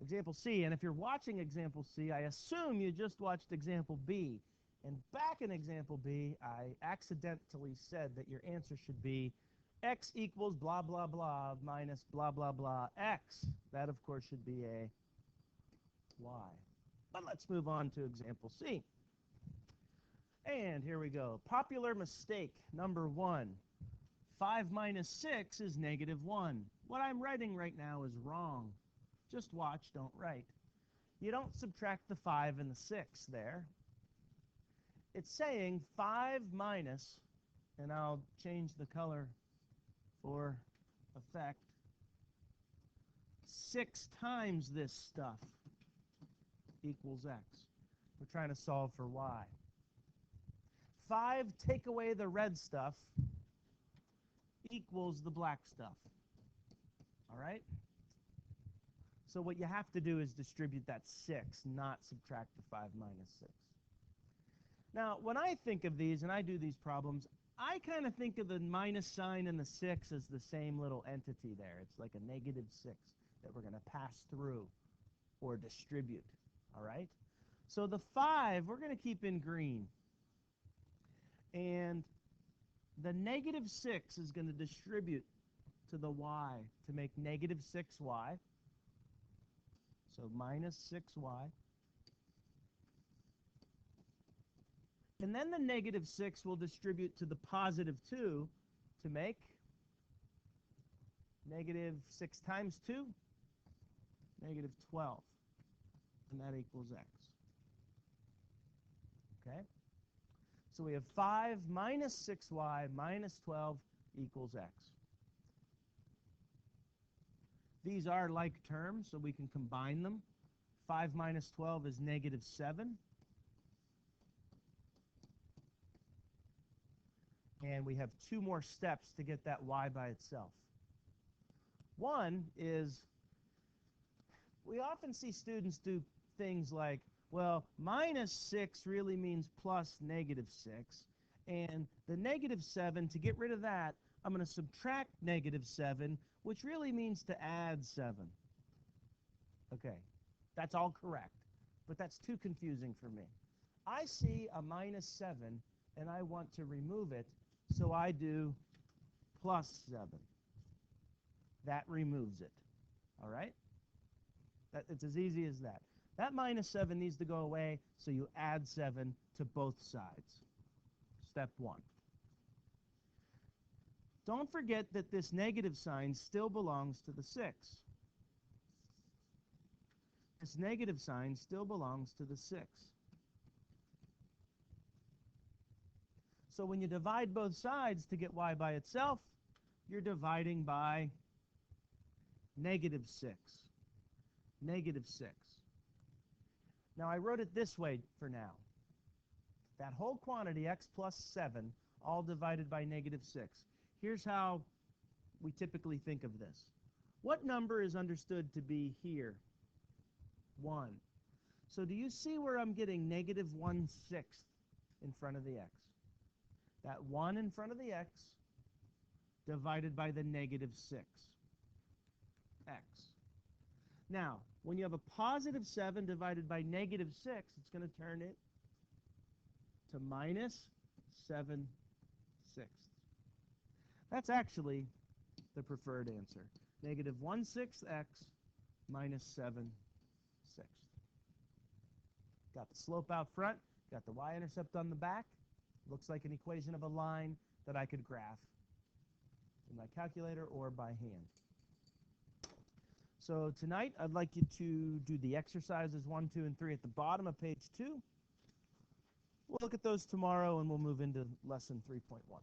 Example C. And if you're watching example C, I assume you just watched example B. And back in example B, I accidentally said that your answer should be x equals blah, blah, blah minus blah, blah, blah x. That, of course, should be a y. But let's move on to example C. And here we go. Popular mistake number 1. 5 minus 6 is negative 1. What I'm writing right now is wrong. Just watch, don't write. You don't subtract the 5 and the 6 there. It's saying 5 minus, and I'll change the color for effect, 6 times this stuff equals x. We're trying to solve for y. 5 take away the red stuff equals the black stuff. All right? So what you have to do is distribute that 6, not subtract the 5 minus 6. Now, when I think of these, and I do these problems, I kind of think of the minus sign and the 6 as the same little entity there. It's like a negative 6 that we're going to pass through or distribute. All right? So the 5, we're going to keep in green. And the negative 6 is going to distribute to the y to make negative 6y. So minus 6y. And then the negative 6 will distribute to the positive 2 to make negative 6 times 2, negative 12. And that equals x. Okay? So we have 5 minus 6y minus 12 equals x. These are like terms, so we can combine them. 5 minus 12 is negative 7. And we have 2 more steps to get that y by itself. One is, we often see students do things like, well, minus 6 really means plus negative 6. And the negative 7, to get rid of that, I'm going to subtract negative 7, which really means to add 7. Okay, that's all correct. But that's too confusing for me. I see a minus 7, and I want to remove it, so I do plus 7. That removes it. All right? It's as easy as that. That minus 7 needs to go away, so you add 7 to both sides. Step 1. Don't forget that this negative sign still belongs to the 6. This negative sign still belongs to the 6. So when you divide both sides to get y by itself, you're dividing by negative 6. Negative 6. Now, I wrote it this way for now. That whole quantity, x plus 7, all divided by negative 6. Here's how we typically think of this. What number is understood to be here? 1. So do you see where I'm getting negative 1/6 in front of the x? That 1 in front of the x divided by the negative 6. X. Now, when you have a positive 7 divided by negative 6, it's going to turn it to minus 7/6. That's actually the preferred answer. Negative 1/6 x minus 7/6. Got the slope out front, got the y-intercept on the back. Looks like an equation of a line that I could graph in my calculator or by hand. So tonight, I'd like you to do the exercises 1, 2, and 3 at the bottom of page 2. We'll look at those tomorrow, and we'll move into lesson 3.1.